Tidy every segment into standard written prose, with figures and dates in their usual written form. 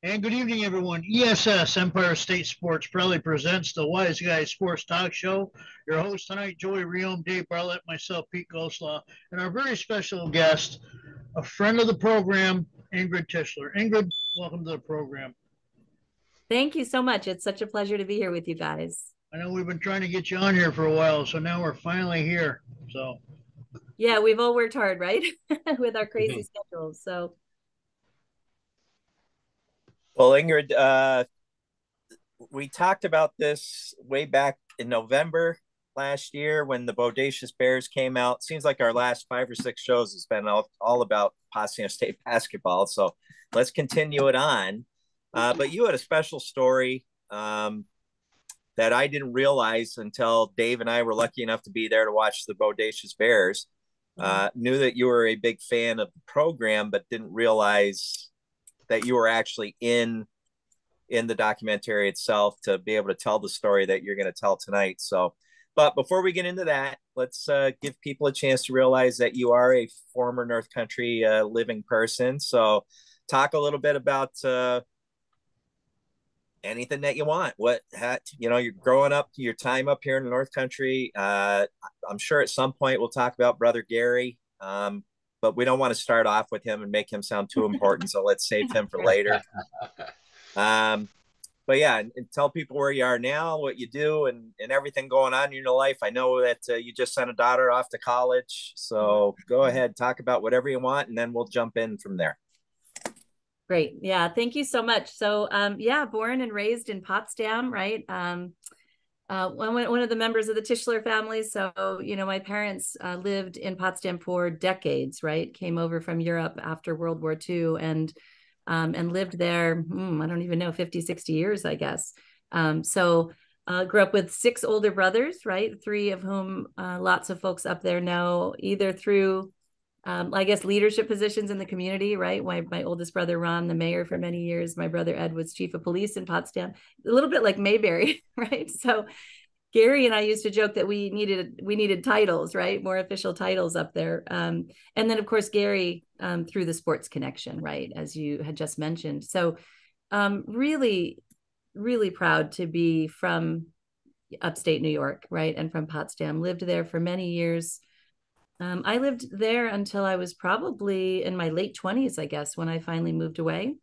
And good evening, everyone. ESS, Empire State Sports, proudly presents the Wise Guys Sports Talk Show. Your host tonight, Joey Riom, Dave Barlett, myself, Pete Goslaw, and our very special guest, a friend of the program, Ingrid Tischler. Ingrid, welcome to the program. Thank you so much. It's such a pleasure to be here with you guys. I know we've been trying to get you on here for a while, so now we're finally here. So, Yeah, we've all worked hard, right? With our crazy schedules. So, Well, Ingrid, we talked about this way back in November last year when the Bodacious Bears came out. Seems like our last 5 or 6 shows has been all about Potsdam State basketball. So let's continue it on. But you had a special story that I didn't realize until Dave and I were lucky enough to be there to watch the Bodacious Bears. Knew that you were a big fan of the program, but didn't realize that you were actually in the documentary itself to be able to tell the story that you're going to tell tonight. So, but before we get into that, let's give people a chance to realize that you are a former North Country living person. So, talk a little bit about anything that you want. You're growing up, your time up here in the North Country. I'm sure at some point we'll talk about Brother Gary. But we don't want to start off with him and make him sound too important. So let's save him for later. But yeah, and tell people where you are now, what you do, and everything going on in your life. I know that you just sent a daughter off to college, so go ahead, talk about whatever you want, and then we'll jump in from there. great. Yeah, thank you so much. So, yeah, born and raised in Potsdam, right? One of the members of the Tischler family. So, my parents lived in Potsdam for decades, right? Came over from Europe after World War II and lived there, I don't even know, 50, 60 years, I guess. So grew up with 6 older brothers, right? 3 of whom lots of folks up there know either through, I guess, leadership positions in the community, right? My oldest brother, Ron, the mayor for many years. My brother, Ed, was chief of police in Potsdam, a little bit like Mayberry, right? So Gary and I used to joke that we needed titles, right? More official titles up there. And then of course, Gary through the sports connection, right? As you had just mentioned. So really, really proud to be from upstate New York, right? And from Potsdam, lived there for many years. I lived there until I was probably in my late 20s, I guess, when I finally moved away.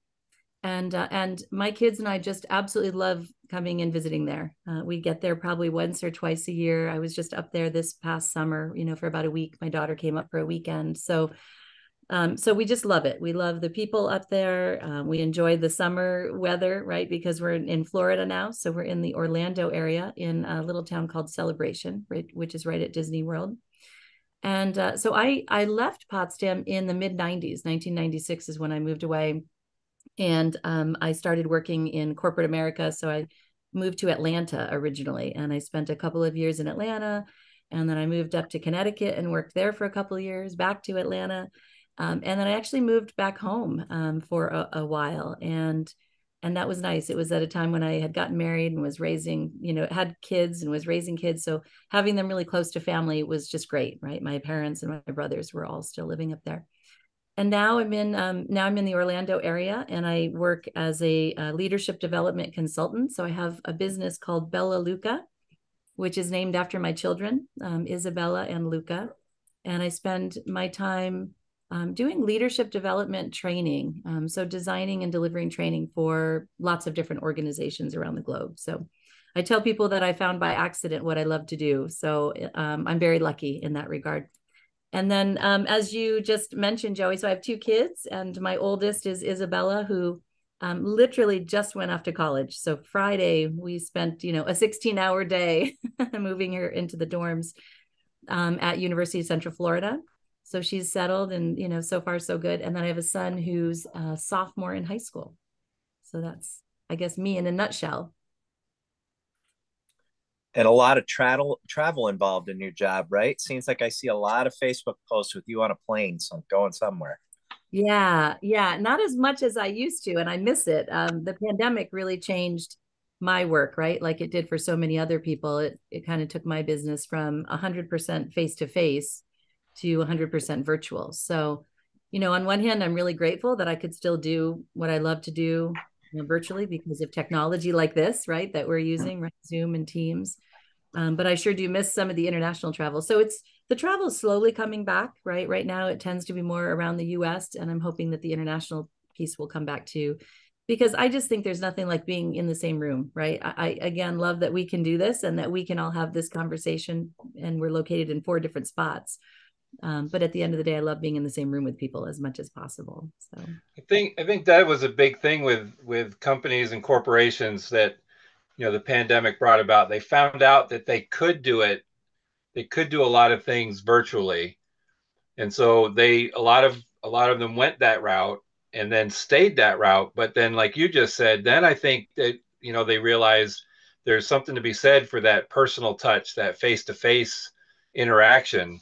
And my kids and I just absolutely love coming and visiting there. We get there probably once or twice a year. I was just up there this past summer, for about a week. My daughter came up for a weekend. So we just love it. We love the people up there. We enjoy the summer weather, right? Because we're in Florida now. So we're in the Orlando area in a little town called Celebration, right, which is right at Disney World. And so I left Potsdam in the mid 90s. 1996 is when I moved away. And I started working in corporate America. So I moved to Atlanta originally, and I spent a couple of years in Atlanta. And then I moved up to Connecticut and worked there for a couple of years, back to Atlanta. And then I actually moved back home for a while. And that was nice. It was at a time when I had gotten married and was raising, had kids and was raising kids. So having them really close to family was just great, right? My parents and my brothers were all still living up there. And now I'm in the Orlando area, and I work as a leadership development consultant. So I have a business called Bella Luca, which is named after my children, Isabella and Luca. And I spend my time doing leadership development training. So designing and delivering training for lots of different organizations around the globe. So I tell people that I found by accident what I love to do. So I'm very lucky in that regard. And then, as you just mentioned, Joey, so I have 2 kids, and my oldest is Isabella, who literally just went off to college. So Friday, we spent, a 16-hour day moving her into the dorms at University of Central Florida. So she's settled, and, so far so good. And then I have a son who's a sophomore in high school. So that's, I guess, me in a nutshell. And a lot of travel involved in your job, right? Seems like I see a lot of Facebook posts with you on a plane, so going somewhere. Yeah, not as much as I used to, and I miss it. The pandemic really changed my work, right? Like it did for so many other people. It kind of took my business from 100% face to face to 100% virtual. So, on one hand, I'm really grateful that I could still do what I love to do, virtually because of technology like this, right, that we're using, right? Zoom and Teams. But I sure do miss some of the international travel. So the travel is slowly coming back, right? Right now, it tends to be more around the US, and I'm hoping that the international piece will come back too, because I just think there's nothing like being in the same room, right? I again love that we can do this and that we can all have this conversation, and we're located in 4 different spots. But at the end of the day, I love being in the same room with people as much as possible. So I think that was a big thing with companies and corporations that the pandemic brought about. They found out that they could do it. They could do a lot of things virtually, and so a lot of them went that route and then stayed that route. But then, like you just said, then I think that they realize there's something to be said for that personal touch, that face-to-face interaction.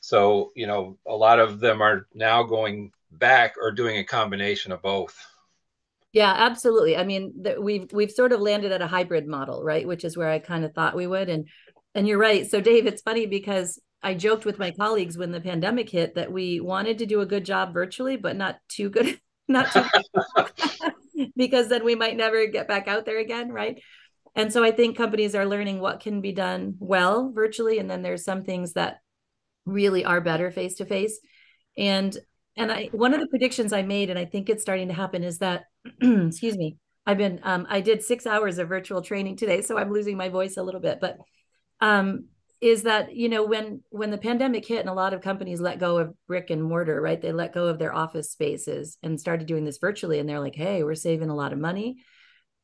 So a lot of them are now going back or doing a combination of both. yeah, absolutely. I mean, we've sort of landed at a hybrid model, right? Which is where I kind of thought we would. And you're right. So Dave, it's funny because I joked with my colleagues when the pandemic hit that we wanted to do a good job virtually, but not too good, not too because then we might never get back out there again, right? And so I think companies are learning what can be done well virtually, and then there's some things that really are better face to face. And one of the predictions I made, and I think it's starting to happen, is that excuse me, I did 6 hours of virtual training today, so I'm losing my voice a little bit, but is that when the pandemic hit and a lot of companies let go of brick and mortar, right? They let go of their office spaces and started doing this virtually, and they're like, hey, we're saving a lot of money,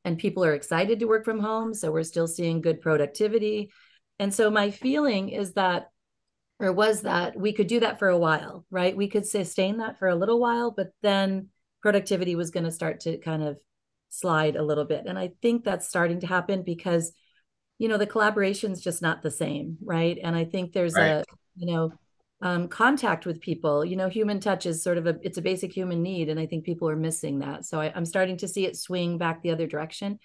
and people are excited to work from home, so we're still seeing good productivity. And so my feeling is that, or was that, we could do that for a while, right? We could sustain that for a little while, but then productivity was going to start to kind of slide a little bit. And I think that's starting to happen because, the collaboration is just not the same, right? And I think there's Right. contact with people, human touch is sort of it's a basic human need. And I think people are missing that. So I'm starting to see it swing back the other direction.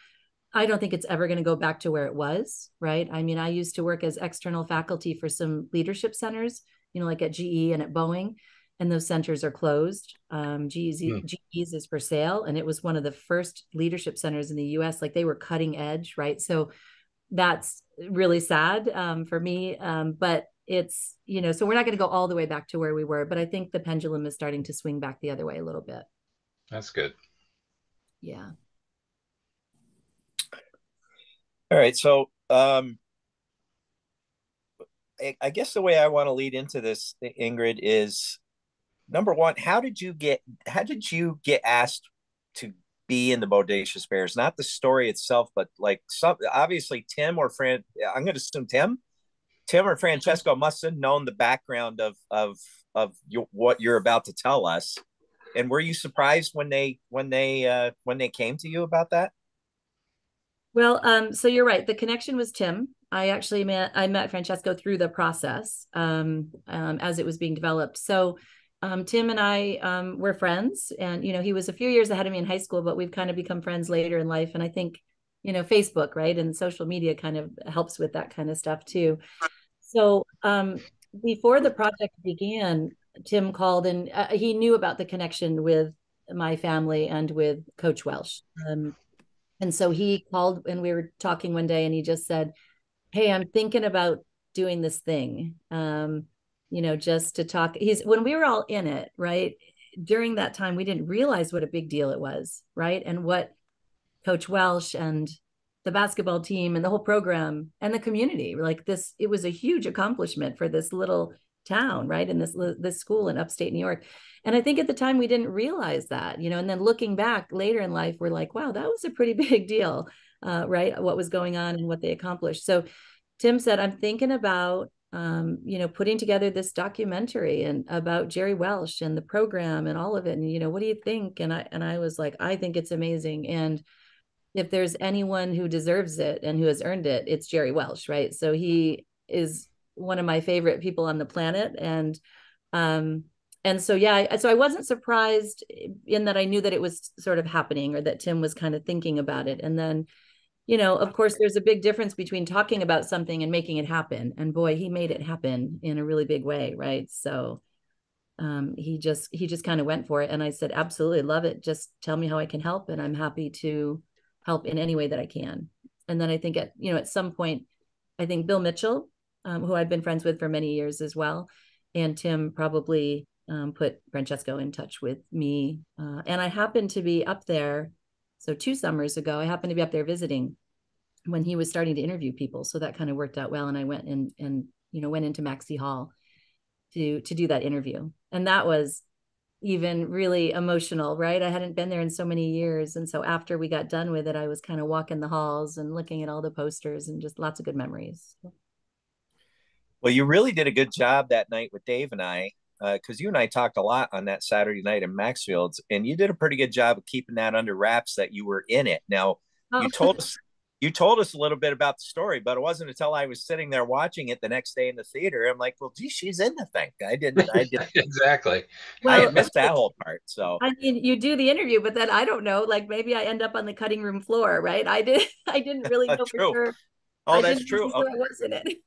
I don't think it's ever going to go back to where it was, right? I mean, I used to work as external faculty for some leadership centers, like at GE and at Boeing, and those centers are closed. GE's is for sale, and it was one of the first leadership centers in the US. Like, they were cutting edge, right? So that's really sad for me. But it's, so we're not going to go all the way back to where we were, but I think the pendulum is starting to swing back the other way a little bit. That's good. Yeah. All right. So I guess the way I want to lead into this, Ingrid, is number one, how did you get asked to be in the Bodacious Bears? Not the story itself, but like obviously Tim or Fran, I'm going to assume Tim or Francesco must have known the background of what you're about to tell us. And were you surprised when they came to you about that? Well, so you're right. The connection was Tim. I met Francesco through the process as it was being developed. So Tim and I were friends, and he was a few years ahead of me in high school, but we've kind of become friends later in life. And I think Facebook, right, and social media kind of helps with that kind of stuff too. So before the project began, Tim called, and he knew about the connection with my family and with Coach Welsh. And so he called, and we were talking one day, and he just said, hey, I'm thinking about doing this thing, just to talk. When we were all in it, right, during that time, we didn't realize what a big deal it was, right? And what Coach Welsh and the basketball team and the whole program and the community, like this, it was a huge accomplishment for this little town, right? And this school in upstate New York. And I think at the time we didn't realize that, and then looking back later in life, we're like, wow, that was a pretty big deal, right? What was going on and what they accomplished. So Tim said, I'm thinking about, putting together this documentary and about Jerry Welsh and the program and all of it. And, what do you think? And I was like, I think it's amazing. And if there's anyone who deserves it and who has earned it, it's Jerry Welsh, right? So he is one of my favorite people on the planet. And so, yeah, so I wasn't surprised in that I knew that it was sort of happening, or that Tim was kind of thinking about it. And then, of course, there's a big difference between talking about something and making it happen. And boy, he made it happen in a really big way, right? So he just kind of went for it. And I said, absolutely, love it. Just tell me how I can help. And I'm happy to help in any way that I can. And then I think at some point, I think Bill Mitchell, who I've been friends with for many years as well, and Tim probably put Francesco in touch with me. And I happened to be up there. So 2 summers ago, I happened to be up there visiting when he was starting to interview people. So that kind of worked out well. And I went and went into Maxey Hall to do that interview. And that was even really emotional, right? I hadn't been there in so many years. And so after we got done with it, I was kind of walking the halls and looking at all the posters and just lots of good memories. Well, you really did a good job that night with Dave and I, because you and I talked a lot on that Saturday night in Maxfield's, and you did a pretty good job of keeping that under wraps that you were in it. Now, Oh. you told us a little bit about the story, but it wasn't until I was sitting there watching it the next day in the theater. I'm like, well, gee, she's in the thing. I didn't Exactly. I had missed that whole part. So I mean, you do the interview, but then I don't know, like maybe I end up on the cutting room floor, right? I didn't really know for sure. Oh, that's true. I was in it.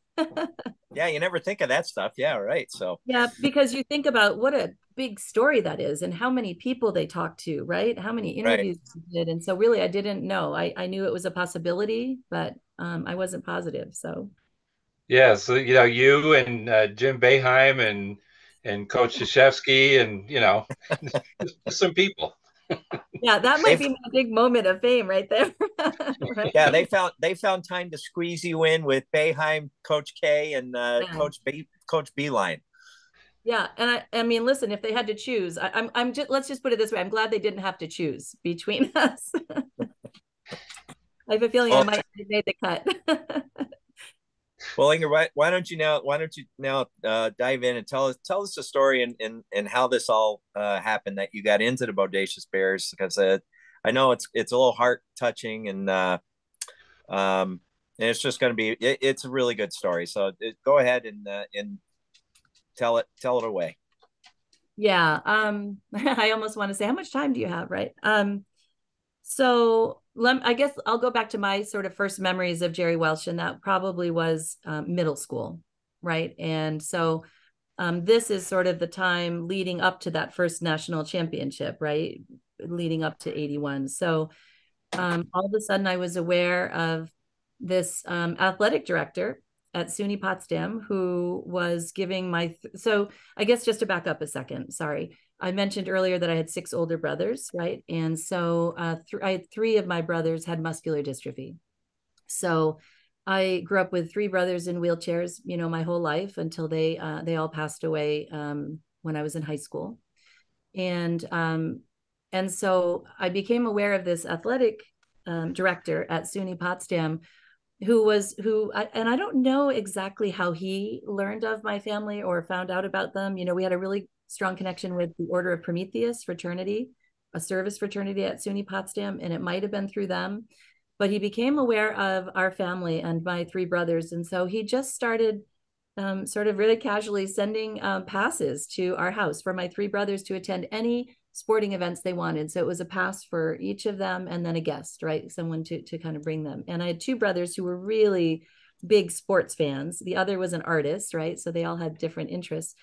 Yeah, you never think of that stuff. Yeah, right. So yeah, because you think about what a big story that is and how many people they talked to, right? How many interviews they did. And so really I didn't know. I knew it was a possibility, but I wasn't positive. So yeah, so you and Jim Boeheim and Coach Krzyzewski and just some people. yeah, that might be my big moment of fame right there. Right? Yeah, they found time to squeeze you in with Boeheim, Coach K, and Coach Beeline. Yeah, and I mean, listen, if they had to choose, I'm just, let's just put it this way. I'm glad they didn't have to choose between us. I have a feeling I might have made the cut. Well, Ingrid, why don't you now dive in and tell us the story and how this all happened, that you got into the Bodacious Bears, because I know it's a little heart touching and it's just going to be it's a really good story. So go ahead and tell it away. Yeah. I almost want to say, how much time do you have? Right. So I guess I'll go back to my sort of first memories of Jerry Welsh, and that probably was middle school. Right. And so this is sort of the time leading up to that first national championship, right? Leading up to 81. So all of a sudden I was aware of this athletic director at SUNY Potsdam who was giving so I guess just to back up a second, sorry. I mentioned earlier that I had 6 older brothers, right? And so I had 3 of my brothers had muscular dystrophy. So I grew up with 3 brothers in wheelchairs, my whole life until they all passed away when I was in high school. And so I became aware of this athletic director at SUNY Potsdam and I don't know exactly how he learned of my family or found out about them. We had a really strong connection with the Order of Prometheus fraternity, a service fraternity at SUNY Potsdam, and it might have been through them. But he became aware of our family and my 3 brothers. And so he just started sort of really casually sending passes to our house for my 3 brothers to attend any sporting events they wanted. So it was a pass for each of them and then a guest, right? Someone to kind of bring them. And I had 2 brothers who were really big sports fans. The other was an artist, right? So they all had different interests.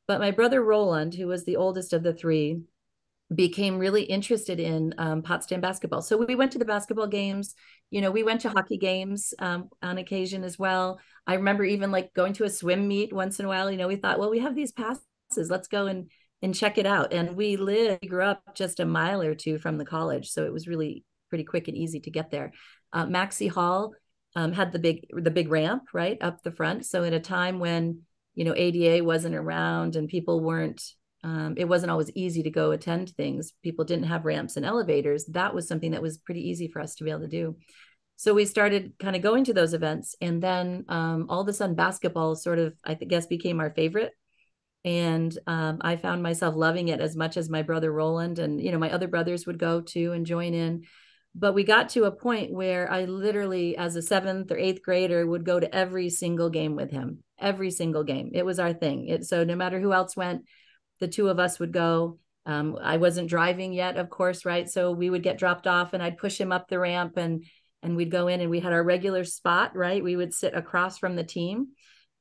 But my brother Roland, who was the oldest of the 3, became really interested in Potsdam basketball. So we went to the basketball games. We went to hockey games on occasion as well. I remember even like going to a swim meet once in a while. We thought, well, we have these passes. Let's go and check it out. And we grew up just a mile or 2 from the college. So it was really pretty quick and easy to get there. Maxey Hall had the big ramp right up the front. So at a time when, ADA wasn't around and people weren't, it wasn't always easy to go attend things. People didn't have ramps and elevators. That was something that was pretty easy for us to be able to do. So we started kind of going to those events. And then all of a sudden basketball sort of, I guess, became our favorite. And I found myself loving it as much as my brother Roland, and my other brothers would go too and join in. But we got to a point where I literally, as a 7th or 8th grader, would go to every single game with him. Every single game. It was our thing. So no matter who else went, the 2 of us would go. I wasn't driving yet, of course, right? So we would get dropped off and I'd push him up the ramp and we'd go in and we had our regular spot, right? We would sit across from the team.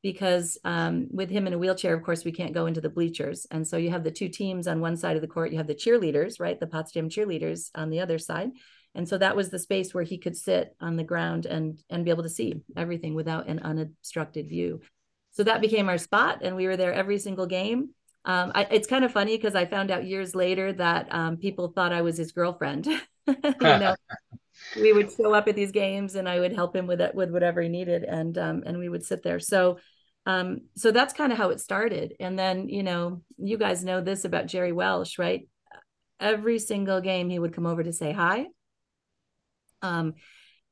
because with him in a wheelchair, of course, we can't go into the bleachers. And so you have the two teams on one side of the court. You have the cheerleaders, right? The Potsdam cheerleaders on the other side. And so that was the space where he could sit on the ground and be able to see everything without an unobstructed view. So that became our spot, and we were there every single game. It's kind of funny because I found out years later that people thought I was his girlfriend. We would show up at these games, and I would help him with whatever he needed, and we would sit there. So that's kind of how it started. And then, you guys know this about Jerry Welsh, right? Every single game he would come over to say hi.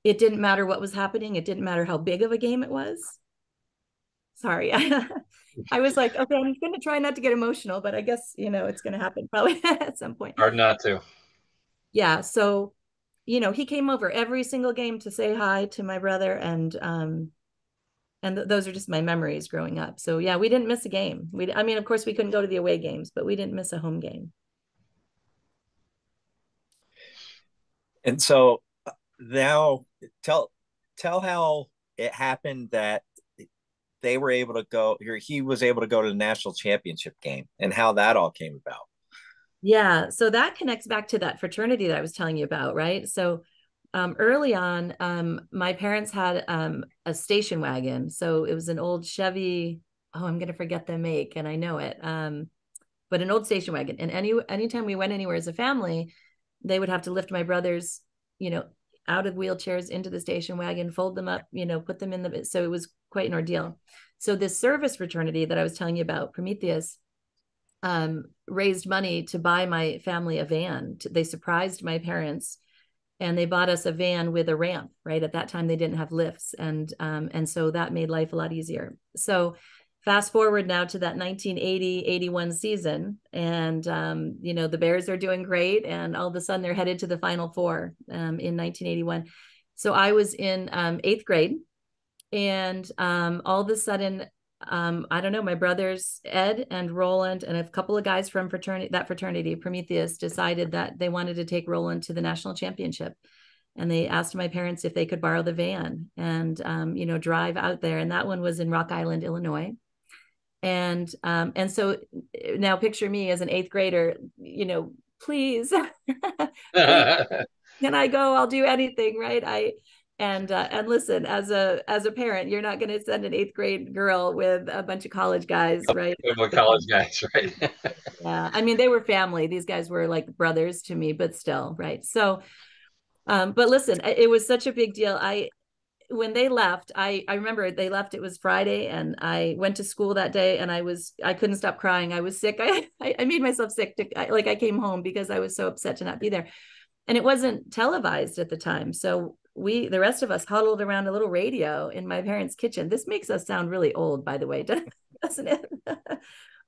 It didn't matter what was happening. It didn't matter how big of a game it was. Sorry. I was like, okay, I'm going to try not to get emotional, but I guess, it's going to happen probably at some point. Hard not to. Yeah. So, he came over every single game to say hi to my brother, and those are just my memories growing up. So yeah, we didn't miss a game. Of course we couldn't go to the away games, but we didn't miss a home game. And so now tell how it happened that they were able to go, or he was able to go to the national championship game, and how that all came about. Yeah, so that connects back to that fraternity that I was telling you about, right? So early on, my parents had a station wagon. So it was an old Chevy. Oh, I'm going to forget the make, and I know it. But an old station wagon. And anytime we went anywhere as a family, they would have to lift my brothers, out of wheelchairs into the station wagon, fold them up, put them in the, so it was quite an ordeal. So this service fraternity that I was telling you about, Prometheus, raised money to buy my family a van. They surprised my parents, and they bought us a van with a ramp, right? At that time, they didn't have lifts. And so that made life a lot easier. So fast forward now to that 1980-81 season, and the Bears are doing great, and all of a sudden they're headed to the Final Four in 1981. So I was in 8th grade, and all of a sudden, I don't know, my brothers Ed and Roland and a couple of guys from fraternity Prometheus decided that they wanted to take Roland to the national championship. And they asked my parents if they could borrow the van and drive out there. And that one was in Rock Island, Illinois. And so now picture me as an 8th grader, please, please, can I go? I'll do anything, right? And listen, as a parent, you're not going to send an 8th grade girl with a bunch of college guys, right? College guys, right? Yeah, they were family. These guys were like brothers to me, but still, right? So, but listen, it was such a big deal. When they left, I remember they left, it was Friday, and I went to school that day, and I couldn't stop crying. I was sick. I made myself sick. I came home because I was so upset to not be there. And it wasn't televised at the time. So the rest of us huddled around a little radio in my parents' kitchen. This makes us sound really old, by the way, doesn't it?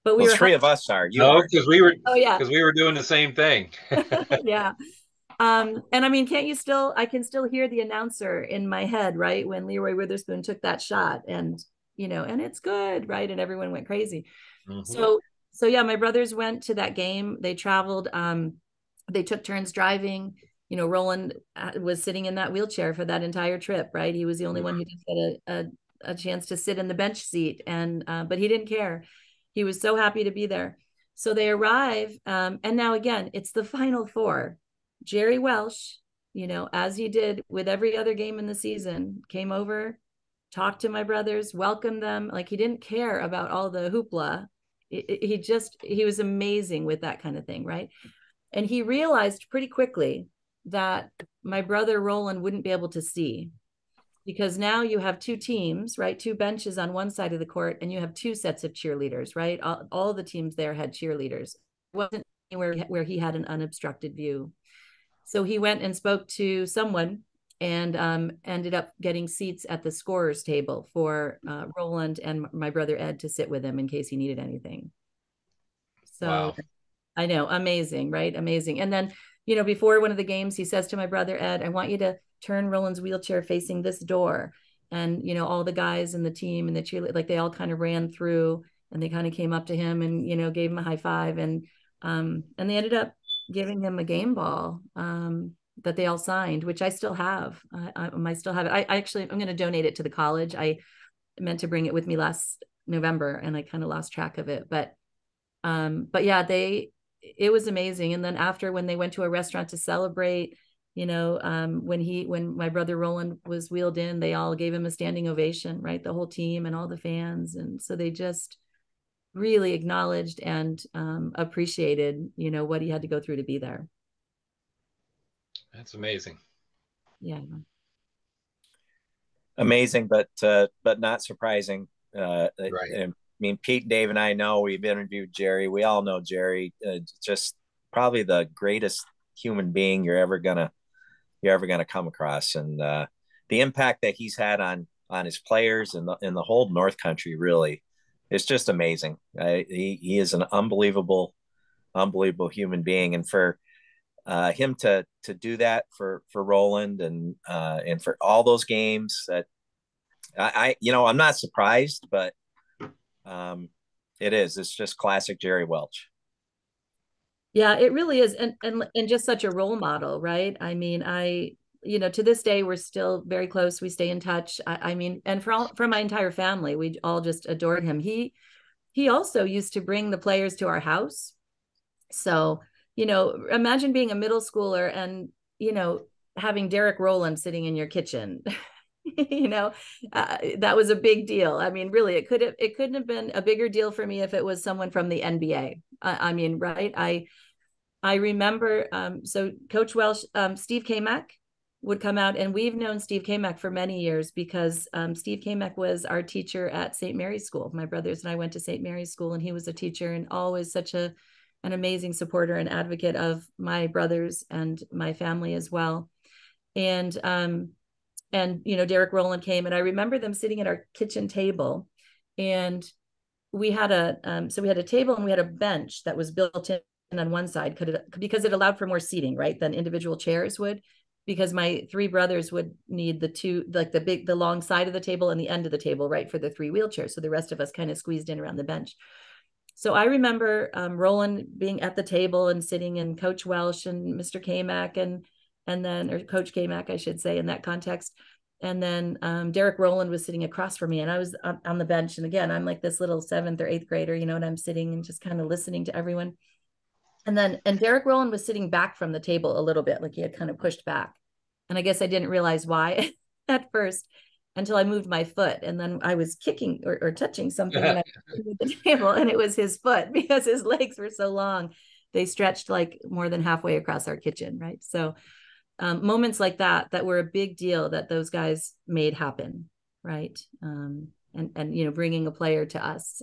But we were 3 of us are. Because we were. Oh yeah. Because we were doing the same thing. Yeah. And I can still hear the announcer in my head, right? When Leroy Witherspoon took that shot, and it's good, right? And everyone went crazy. Mm-hmm. So yeah, my brothers went to that game. They traveled, they took turns driving. Roland was sitting in that wheelchair for that entire trip, right? He was the only one who didn't get a chance to sit in the bench seat, and but he didn't care. He was so happy to be there. So they arrive, and now again, it's the Final Four. Jerry Welsh, as he did with every other game in the season, came over, talked to my brothers, welcomed them. Like, he didn't care about all the hoopla. He was amazing with that kind of thing, right? And he realized pretty quickly that my brother Roland wouldn't be able to see, because now you have 2 teams, right? 2 benches on one side of the court, and you have 2 sets of cheerleaders, right? All the teams there had cheerleaders. It wasn't anywhere where he had an unobstructed view. So he went and spoke to someone, and ended up getting seats at the scorer's table for Roland and my brother Ed to sit with him in case he needed anything. So wow. I know, amazing, right? Amazing. And then, before one of the games, he says to my brother Ed, I want you to turn Roland's wheelchair facing this door. And, all the guys in the team and the cheerleader, like, they all kind of ran through, and they kind of came up to him and, gave him a high five. And they ended up giving him a game ball that they all signed, which I still have. I still have it. I'm going to donate it to the college. meant to bring it with me last November, and I kind of lost track of it. But yeah, it was amazing. And then after, when they went to a restaurant to celebrate, you know, when my brother Roland was wheeled in, they all gave him a standing ovation, right? The whole team and all the fans. And so they just really acknowledged and appreciated, you know, what he had to go through to be there. That's amazing. Yeah. Amazing, but not surprising. Right. I mean, Pete, Dave, and I know, we've interviewed Jerry. We all know Jerry. Just probably the greatest human being you're ever gonna come across, and the impact that he's had on his players and the whole North Country, really, it's just amazing. He is an unbelievable human being, and for him to do that for Roland, and for all those games, that I'm not surprised, but it's just classic Jerry Welch. Yeah, it really is. And just such a role model, right? I mean, to this day, we're still very close. We stay in touch. I mean, and for my entire family, we all just adored him. He also used to bring the players to our house. So, imagine being a middle schooler and, having Derek Rowland sitting in your kitchen. That was a big deal. I mean, really, it couldn't have been a bigger deal for me if it was someone from the NBA. I mean, right. I remember, so Coach Welsh, Steve Kamak would come out, and we've known Steve Kamak for many years because Steve Kamak was our teacher at St. Mary's School. My brothers and I went to St. Mary's School, and he was a teacher, and always such an amazing supporter and advocate of my brothers and my family as well. And Derek Rowland came, and I remember them sitting at our kitchen table, and we had a table and we had a bench that was built in on one side because it allowed for more seating, right, than individual chairs would, because my three brothers would need the long side of the table and the end of the table, right, for the three wheelchairs. So the rest of us kind of squeezed in around the bench. So I remember Roland being at the table and sitting, and Coach Welsh and Mr. Kamak or Coach Kamak, I should say, in that context. And then Derek Rowland was sitting across from me, and I was on the bench. And again, I'm like this little 7th or 8th grader, and I'm sitting and just kind of listening to everyone. And Derek Rowland was sitting back from the table a little bit, like he had kind of pushed back. And I guess I didn't realize why at first until I moved my foot. And then I was kicking or touching something and I moved the table, and it was his foot because his legs were so long. They stretched like more than halfway across our kitchen, right? So moments like that were a big deal that those guys made happen, right? And bringing a player to us,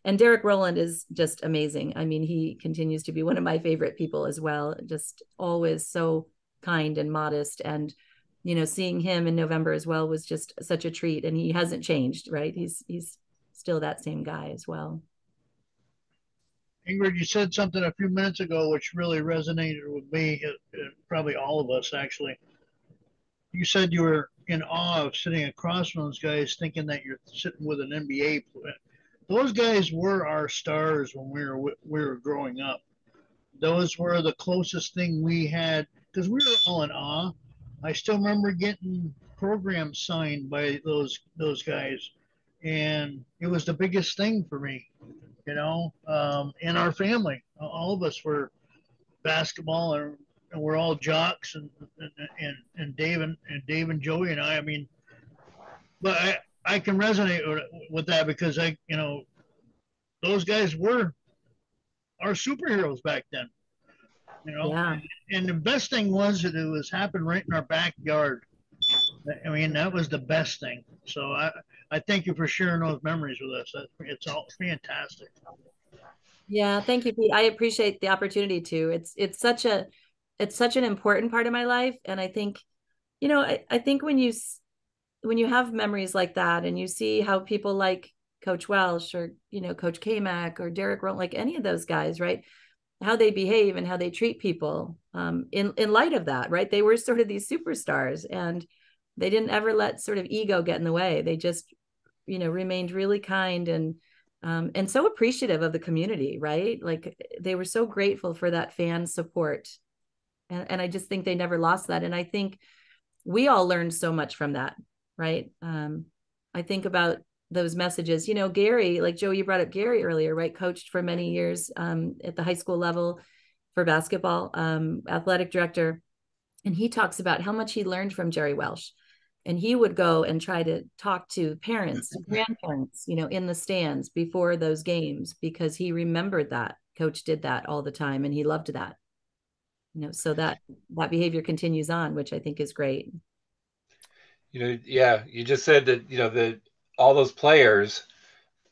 and Derek Rowland is just amazing. I mean, he continues to be one of my favorite people as well. Just always so kind and modest, and seeing him in November as well was just such a treat. And he hasn't changed, right? He's still that same guy as well. Ingrid, you said something a few minutes ago which really resonated with me, probably all of us actually. You said you were in awe of sitting across from those guys, thinking that you're sitting with an NBA player. Those guys were our stars when we were growing up. Those were the closest thing we had because we were all in awe. I still remember getting programs signed by those guys, and it was the biggest thing for me. In our family, all of us were basketball, and we're all jocks, and Dave and Joey and I mean, but I can resonate with that because those guys were our superheroes back then. Yeah. And the best thing was that it was happening right in our backyard. I mean, that was the best thing. So I thank you for sharing those memories with us. It's all fantastic. Yeah, thank you, Pete. I appreciate the opportunity to. It's such an important part of my life, and I think, I think when you have memories like that, and you see how people like Coach Welsh or Coach Kamak or Derek Rowland, like any of those guys, right, how they behave and how they treat people, in light of that, right, they were sort of these superstars, and they didn't ever let sort of ego get in the way. They just remained really kind and so appreciative of the community, right? Like they were so grateful for that fan support. And I just think they never lost that. And I think we all learned so much from that, right? I think about those messages. You know, Gary, like Joe, you brought up Gary earlier, right? Coached for many years at the high school level for basketball, athletic director. And he talks about how much he learned from Jerry Welsh. And he would go and try to talk to parents, grandparents, you know, in the stands before those games, because he remembered that coach did that all the time and he loved that. You know, so that behavior continues on, which I think is great. You know, yeah, you just said that, you know, the all those players,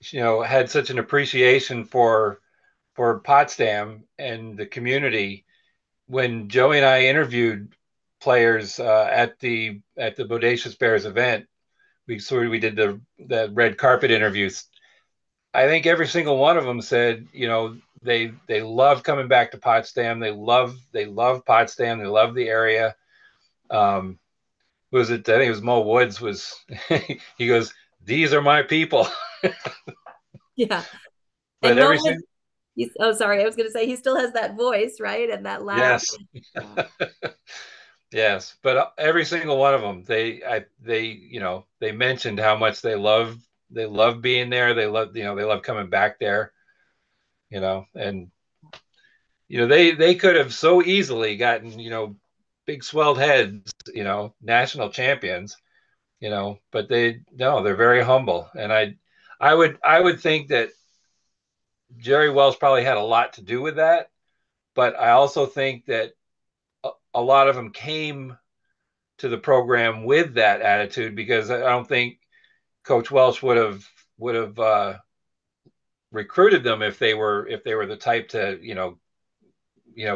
you know, had such an appreciation for Potsdam and the community. When Joey and I interviewed players at the Bodacious Bears event, we did the red carpet interviews. I think every single one of them said, you know, they love coming back to Potsdam. They love Potsdam. They love the area. Was it? I think it was Mo Woods. Was he goes? These are my people. Yeah. But And every Mo, single oh, sorry, I was going to say he still has that voice, right? And that laugh. yes, Yeah. yes. But every single one of them, they you know they mentioned how much they love being there. They love they love coming back there. You know, and you know they could have so easily gotten big swelled heads, national champions, but they no, they're very humble, and I would think that Jerry Wells probably had a lot to do with that, but I also think that a lot of them came to the program with that attitude, because I don't think Coach Welsh would have recruited them if they were the type to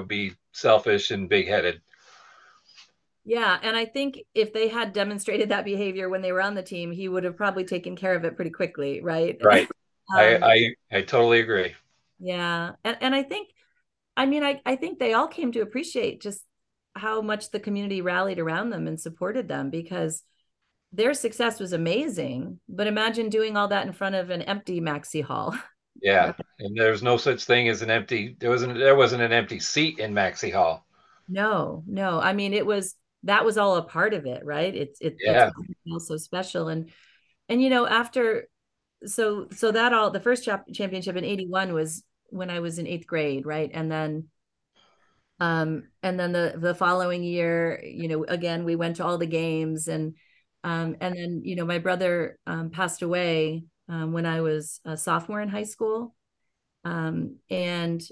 be selfish and big headed. Yeah, and I think if they had demonstrated that behavior when they were on the team, he would have probably taken care of it pretty quickly, right? Right. um, I totally agree. yeah, and I think, I mean, I think they all came to appreciate just how much the community rallied around them and supported them, because their success was amazing. But imagine doing all that in front of an empty Maxi Hall. Yeah, and there's no such thing as an empty. There wasn't an empty seat in Maxi Hall. No, no. I mean, that was all a part of it, right? It's Yeah. so special. And after, so that all, the first championship in 81 was when I was in 8th grade, right? And then the following year, again, we went to all the games, and then my brother passed away when I was a sophomore in high school. And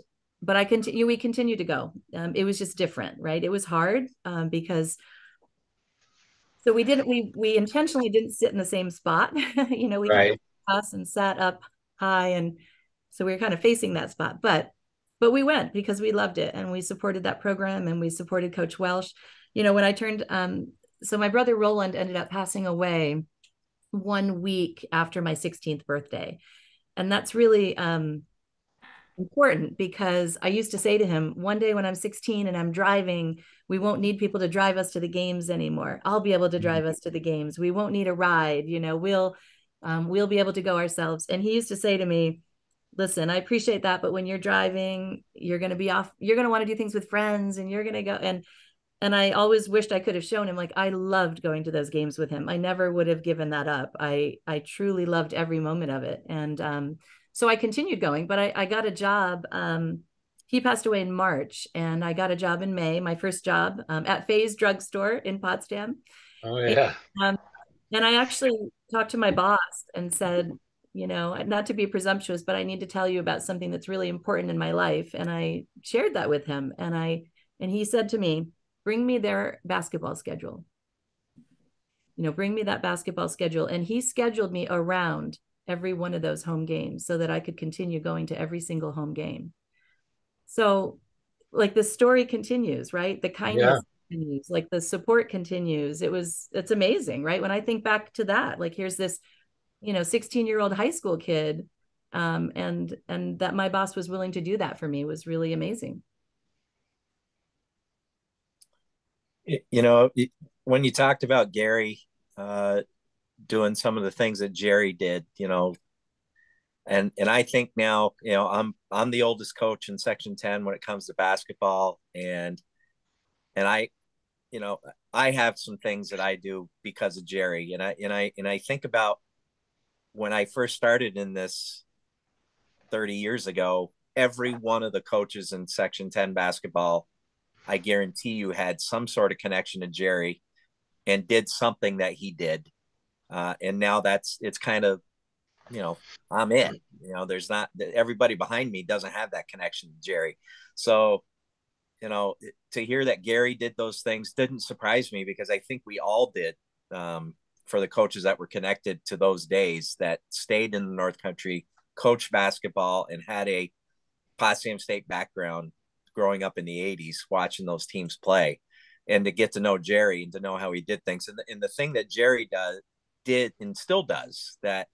but we continued to go. It was just different, right? It was hard because so we intentionally didn't sit in the same spot. We kind of Right. us and sat up high, and so we were kind of facing that spot. But we went because we loved it, and we supported that program, and we supported Coach Welsh. When I turned so my brother Roland ended up passing away 1 week after my 16th birthday. And that's really important, because I used to say to him, one day when I'm 16 and I'm driving, we won't need people to drive us to the games anymore. I'll be able to drive us to the games. We won't need a ride. We'll be able to go ourselves. And he used to say to me, listen, I appreciate that, but when you're driving, you're going to be off, you're going to want to do things with friends, and you're going to go. And I always wished I could have shown him, like, I loved going to those games with him. I never would have given that up. I truly loved every moment of it. And so I continued going, but I got a job. He passed away in March, and I got a job in May, my first job at Faye's drugstore in Potsdam. Oh yeah. Um, and I actually talked to my boss and said, not to be presumptuous, but I need to tell you about something that's really important in my life. And I shared that with him. And he said to me, bring me their basketball schedule. Bring me that basketball schedule. And he scheduled me around every one of those home games so that I could continue going to every single home game. So, like, the story continues, right? The kindness continues, like the support continues. It's amazing, right? When I think back to that, like, here's this, 16-year-old high school kid, and that my boss was willing to do that for me was really amazing. When you talked about Gary doing some of the things that Jerry did, and I think now, I'm the oldest coach in Section 10 when it comes to basketball, and I, I have some things that I do because of Jerry, and I think about when I first started in this 30 years ago, every one of the coaches in Section 10 basketball, I guarantee you, had some sort of connection to Jerry and did something that he did. And now it's kind of, I'm it. There's not, everybody behind me doesn't have that connection to Jerry. So, to hear that Gary did those things didn't surprise me, because I think we all did, for the coaches that were connected to those days, that stayed in the North Country, coached basketball, and had a Potsdam State background growing up in the 80s, watching those teams play, and to get to know Jerry and to know how he did things. And the thing that Jerry did and still does that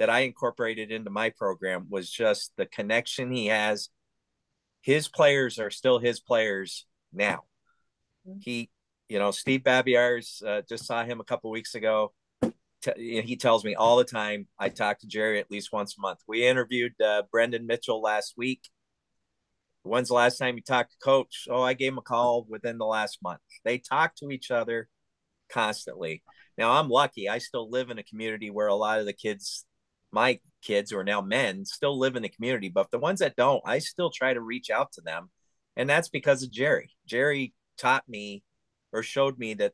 I incorporated into my program was just the connection he has. His players are still his players now. He, Steve Babiars, just saw him a couple of weeks ago. He tells me all the time, I talk to Jerry at least once a month. We interviewed Brendan Mitchell last week. When's the last time you talked to Coach? Oh, I gave him a call within the last month. They talk to each other constantly. Now, I'm lucky. I still live in a community where a lot of the kids, my kids who are now men, still live in the community. But the ones that don't, I still try to reach out to them. And that's because of Jerry. Jerry taught me, or showed me that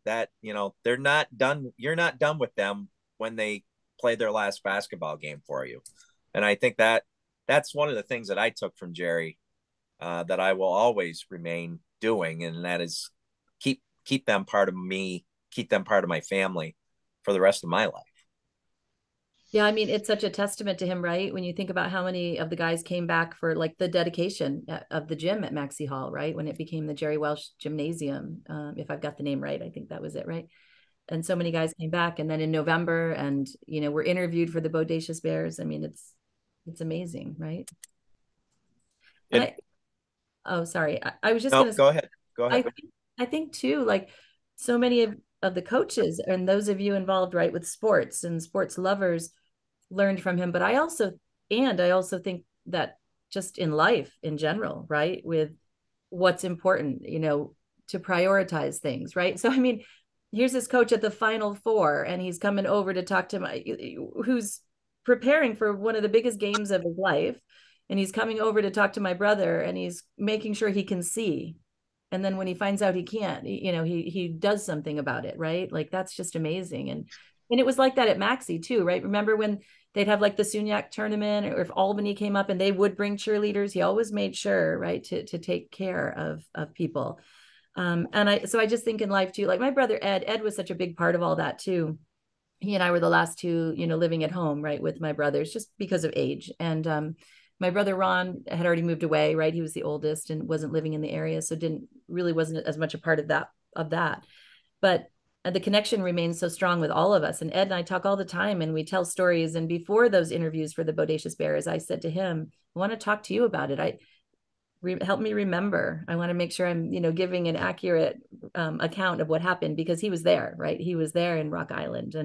they're not done. You're not done with them when they play their last basketball game for you. And I think that's one of the things that I took from Jerry, that I will always remain doing. And that is keep them part of me, keep them part of my family for the rest of my life. Yeah, I mean, it's such a testament to him, right? When you think about how many of the guys came back for like the dedication of the gym at Maxey Hall, right? When it became the Jerry Welsh Gymnasium, if I've got the name right, I think that was it, right? And so many guys came back, and then in November, and were interviewed for the Bodacious Bears. I mean, it's amazing, right? And sorry, I was just no, gonna go ahead. I think too, like so many of the coaches and those of you involved, right, with sports and sports lovers learned from him. But I also think that just in life in general, right, with what's important, to prioritize things, right? So, I mean, here's this coach at the Final Four, and he's coming over to talk to who's preparing for one of the biggest games of his life. And he's coming over to talk to my brother, and he's making sure he can see. And then when he finds out he can't, he does something about it, right? Like, that's just amazing. And it was like that at Maxey too, right? Remember when they'd have like the SUNYAC tournament, or if Albany came up and they would bring cheerleaders, he always made sure, right, to take care of people. And I just think in life too, like my brother Ed was such a big part of all that too. He and I were the last two, living at home, right, with my brothers, just because of age. And my brother Ron had already moved away, right? He was the oldest and wasn't living in the area, so wasn't as much a part of that. But the connection remains so strong with all of us. And Ed and I talk all the time, and we tell stories. And before those interviews for the Bodacious Bears, I said to him, I want to talk to you about it. Help me remember. I want to make sure I'm, giving an accurate account of what happened, because he was there, right? He was there in Rock Island.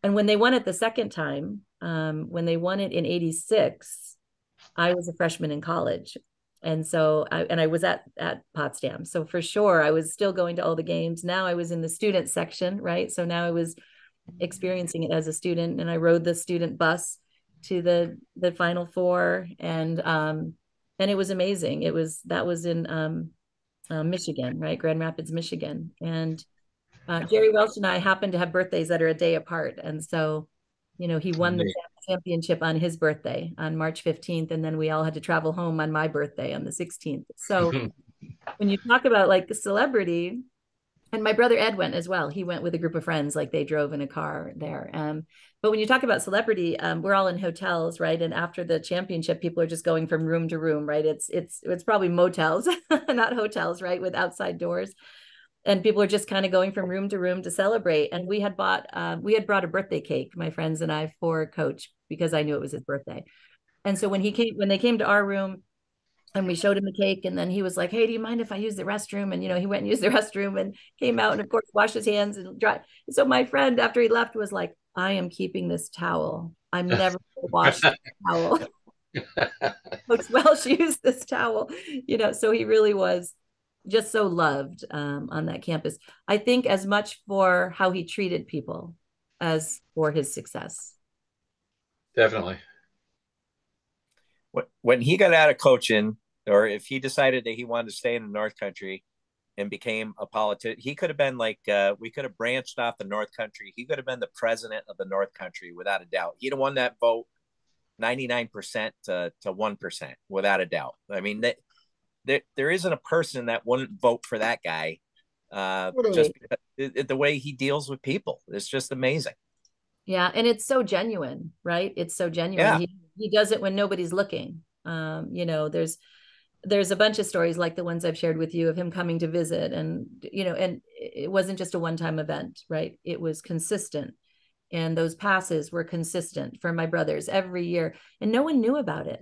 And when they won it the second time, when they won it in '86, I was a freshman in college. And so I was at Potsdam. So for sure, I was still going to all the games. Now I was in the student section, right? So now I was experiencing it as a student, and I rode the student bus to the Final Four. And it was amazing. That was in Michigan, right? Grand Rapids, Michigan. And Jerry Welsh and I happened to have birthdays that are a day apart. And so, he won the championship on his birthday on March 15th. And then we all had to travel home on my birthday on the 16th. So when you talk about like a celebrity, and my brother Ed went as well. He went with a group of friends, like they drove in a car there. But when you talk about celebrity, we're all in hotels, right? And after the championship, people are just going from room to room, right? It's probably motels, not hotels, right? With outside doors. And people are just kind of going from room to room to celebrate. And we had brought a birthday cake, my friends and I, for Coach, because I knew it was his birthday. And so when they came to our room, and we showed him the cake, and then he was like, "Hey, do you mind if I use the restroom?" And he went and used the restroom and came out, and of course washed his hands and dry. So my friend, after he left, was like, "I am keeping this towel. I'm never going to wash this towel." Coach Welsh used this towel, so he really was just so loved on that campus. I think as much for how he treated people as for his success. Definitely. When he got out of coaching, or if he decided that he wanted to stay in the North Country and became a politician, he could have been like, we could have branched off the North Country. He could have been the president of the North Country without a doubt. He'd have won that vote 99% to 1% without a doubt. I mean, there isn't a person that wouldn't vote for that guy. Just because the way he deals with people, it's just amazing. Yeah, and it's so genuine, right? It's so genuine. Yeah. He does it when nobody's looking. You know, there's a bunch of stories like the ones I've shared with you of him coming to visit, and you know, and it wasn't just a one-time event, right? It was consistent, and those passes were consistent for my brothers every year, and no one knew about it,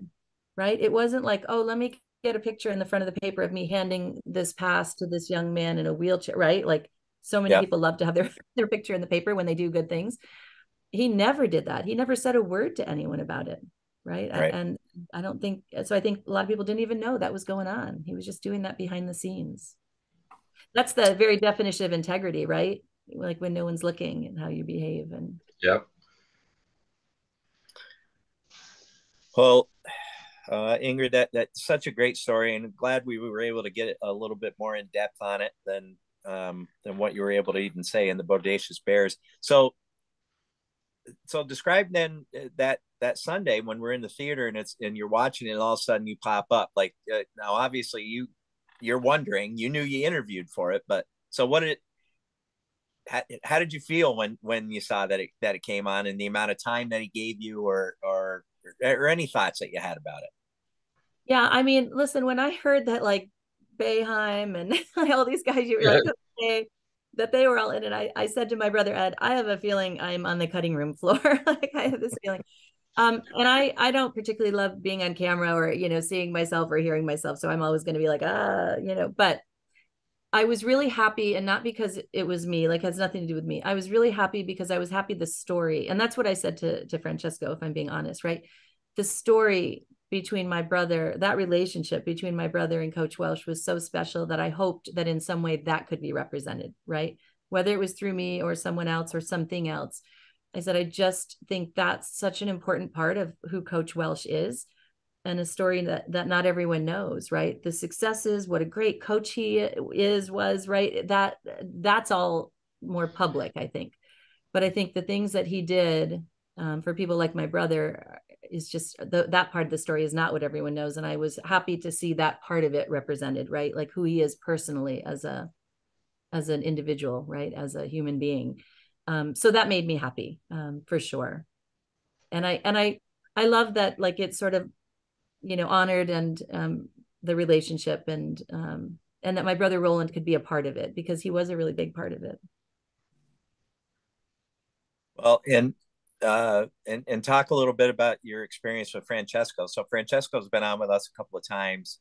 right? It wasn't like, oh, let me get a picture in the front of the paper of me handing this pass to this young man in a wheelchair, right? Like so many people love to have their picture in the paper when they do good things. He never did that. He never said a word to anyone about it. Right. And I don't think so. I think a lot of people didn't even know that was going on. He was just doing that behind the scenes. That's the very definition of integrity, right? Like when no one's looking and how you behave. And Yep. Well, Ingrid, that's such a great story, and I'm glad we were able to get a little bit more in depth on it than what you were able to even say in the Bodacious Bears. So describe then that Sunday when we're in the theater and you're watching it, and all of a sudden you pop up. Like now, obviously you're wondering, you knew you interviewed for it, but so how did you feel when you saw that it came on, and the amount of time that he gave you, or any thoughts that you had about it? Yeah, I mean, listen, when I heard that like Bayheim and all these guys, you were like, okay, that they were all in it, I said to my brother Ed, I have a feeling I'm on the cutting room floor. Like I have this feeling. And I don't particularly love being on camera or, you know, seeing myself or hearing myself. So I'm always going to be like, you know, but I was really happy, and not because it was me, like it has nothing to do with me. I was really happy because I was happy the story. And that's what I said to Francesco, if I'm being honest, right? The story between my brother, that relationship between my brother and Coach Welsh was so special that I hoped that in some way that could be represented, right? Whether it was through me or someone else or something else. I said, I just think that's such an important part of who Coach Welsh is, and a story that not everyone knows, right? The successes, what a great coach he was, right? That's all more public, I think. But I think the things that he did for people like my brother is just that part of the story is not what everyone knows. And I was happy to see that part of it represented, right? Like who he is personally as an individual, right? As a human being. So that made me happy, for sure. And I love that, like, it's sort of, you know, honored and the relationship, and that my brother Roland could be a part of it because he was a really big part of it. Well, and talk a little bit about your experience with Francesco. So Francesco's been on with us a couple of times.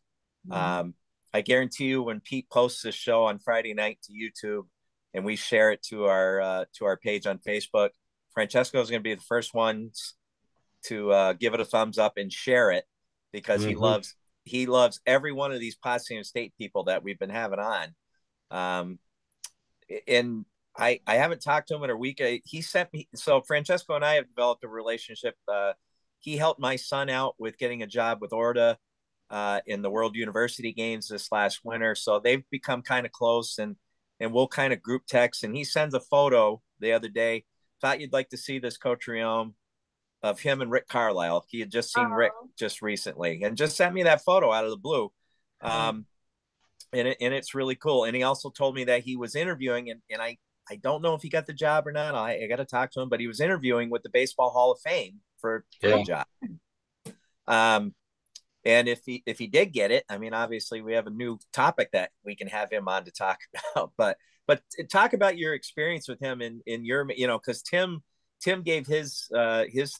I guarantee you, when Pete posts this show on Friday night to YouTube, and we share it to our page on Facebook, Francesco is going to be the first ones to give it a thumbs up and share it, because he loves every one of these Potsdam State people that we've been having on. And I haven't talked to him in a week. He sent me, so Francesco and I have developed a relationship. He helped my son out with getting a job with Orta in the World University Games this last winter. So they've become kind of close, and we'll kind of group text. And he sends a photo the other day. Thought you'd like to see this, Coach Riom, of him and Rick Carlisle. He had just seen Rick just recently, and just sent me that photo out of the blue. And it's really cool. And he also told me that he was interviewing, and I don't know if he got the job or not. I got to talk to him, but he was interviewing with the Baseball Hall of Fame for the job. And if he did get it, I mean, obviously we have a new topic that we can have him on to talk about. But talk about your experience with him in your, you know, because Tim gave his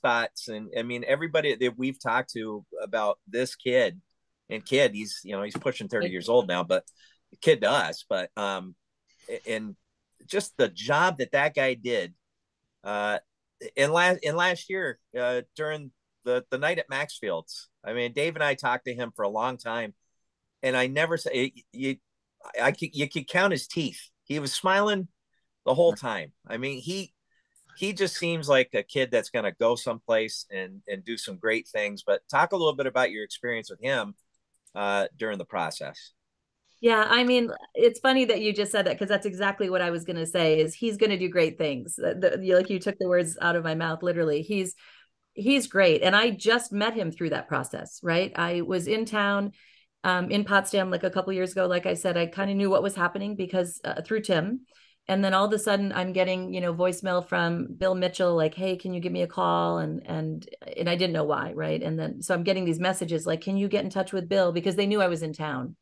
thoughts, and I mean, everybody that we've talked to about this kid, he's, you know, he's pushing 30 years old now, but kid to us, but and just the job that guy did in last year during the night at Maxfield's. I mean, Dave and I talked to him for a long time, and I never say you could count his teeth. He was smiling the whole time. I mean, he he just seems like a kid that's going to go someplace and do some great things. But talk a little bit about your experience with him during the process. Yeah, I mean, it's funny that you just said that because that's exactly what I was going to say is he's going to do great things. Like you took the words out of my mouth, literally. He's great. And I just met him through that process, right? I was in town in Potsdam like a couple years ago. Like I said, I kind of knew what was happening because through Tim. And then all of a sudden I'm getting, voicemail from Bill Mitchell, like, hey, can you give me a call? And I didn't know why, right? And then so I'm getting these messages like, can you get in touch with Bill? Because they knew I was in town.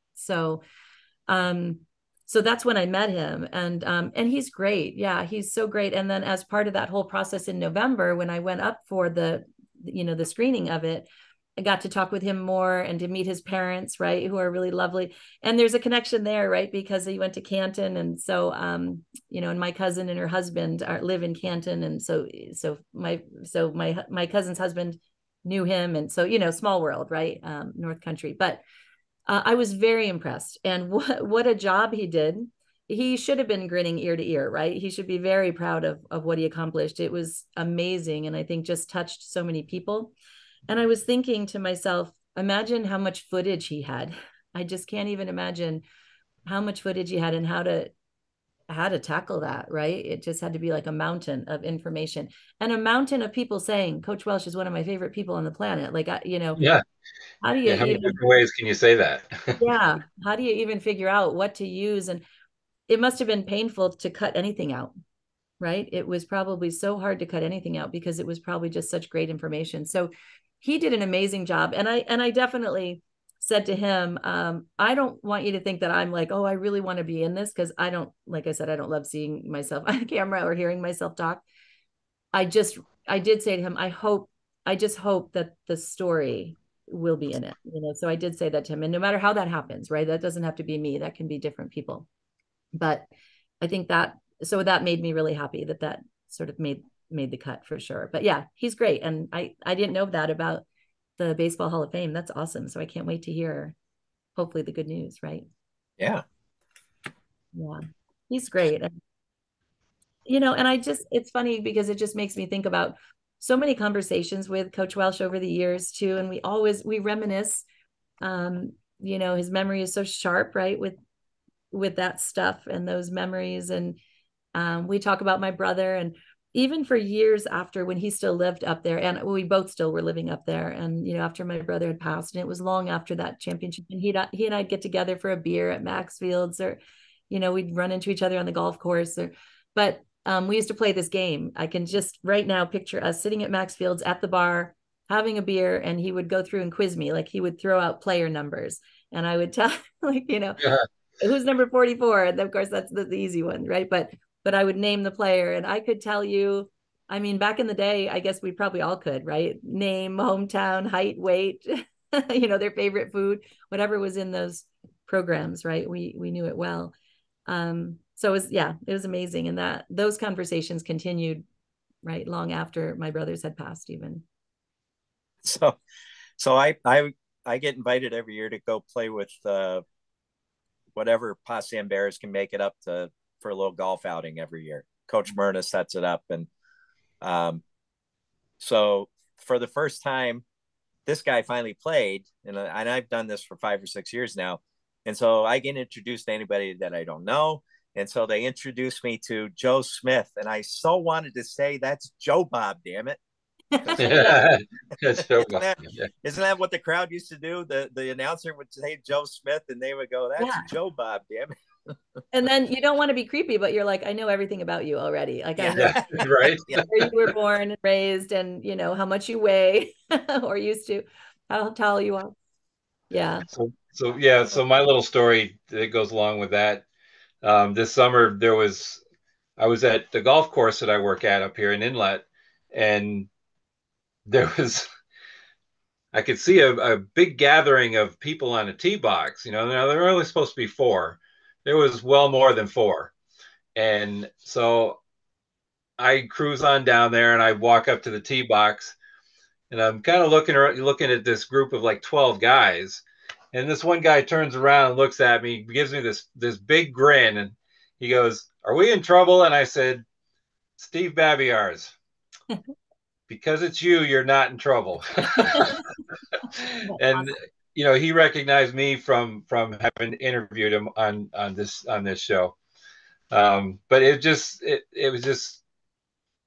Um, so that's when I met him, and he's great. Yeah, he's so great. And then as part of that whole process in November, when I went up for the screening of it, I got to talk with him more and to meet his parents, right, who are really lovely. And there's a connection there, right, because he went to Canton, and so and my cousin and her husband live in Canton, and so my cousin's husband knew him, and so small world, right, North Country, but. I was very impressed, and what a job he did. He should have been grinning ear to ear, right? He should be very proud of what he accomplished. It was amazing, and I think just touched so many people. And I was thinking to myself, imagine how much footage he had. I just can't even imagine how much footage he had and how to tackle that, right? It just had to be like a mountain of information and a mountain of people saying Coach Welsh is one of my favorite people on the planet. Like, Yeah. how do you Yeah. How many even different ways can you say that? yeah, how do you even figure out what to use? And it must have been painful to cut anything out, right? It was probably so hard to cut anything out because it was probably just such great information. So he did an amazing job. And I definitely said to him, I don't want you to think that I'm like, oh, I really want to be in this, because I don't, like I said, I don't love seeing myself on camera or hearing myself talk. I did say to him, I just hope that the story will be in it, so I did say that to him, and no matter how that happens, right, that doesn't have to be me, that can be different people, but I think that made me really happy that sort of made the cut for sure. But yeah, he's great, and I didn't know that about the Baseball Hall of Fame. That's awesome. So I can't wait to hear hopefully the good news, right? Yeah, He's great. And it's funny because it just makes me think about so many conversations with Coach Welsh over the years too. And we reminisce, his memory is so sharp, right? With that stuff and those memories. And we talk about my brother, and even for years after, when he still lived up there, and we both still were living up there. And, after my brother had passed, and it was long after that championship, and he and I'd get together for a beer at Maxfield's, or, we'd run into each other on the golf course, but we used to play this game. I can just right now picture us sitting at Maxfield's at the bar, having a beer, and he would go through and quiz me. Like, he would throw out player numbers, and I would tell, who's number 44? And of course, that's the easy one, right? But I would name the player, and I could tell you, I mean, back in the day, I guess we probably all could, right? Name, hometown, height, weight, their favorite food, whatever was in those programs, right? We knew it well. So it was amazing. And those conversations continued, right, long after my brothers had passed even. So I get invited every year to go play with whatever Potsdam Bears can make it up to for a little golf outing every year. Coach Myrna sets it up. And so for the first time, this guy finally played, and I've done this for 5 or 6 years now. And so I get introduced to anybody that I don't know. And so they introduced me to Joe Smith. And I so wanted to say, that's Joe Bob, damn it. Yeah. Isn't that what the crowd used to do? The announcer would say Joe Smith, and they would go, that's Joe Bob, damn it. And then you don't want to be creepy, but you're like, I know everything about you already. Like, I know right. where you were born and raised, and how much you weigh or used to, how tall you are. Yeah. So my little story that goes along with that. This summer I was at the golf course that I work at up here in Inlet, and I could see a big gathering of people on a tee box. Now there were only supposed to be 4. There was well more than 4. And so I cruise on down there, and I walk up to the tee box, and I'm kind of looking at this group of like 12 guys. And this one guy turns around and looks at me, gives me this big grin, and he goes, "Are we in trouble?" And I said, Steve Babiars. Because it's you, you're not in trouble. And he recognized me from having interviewed him on this show. But it was just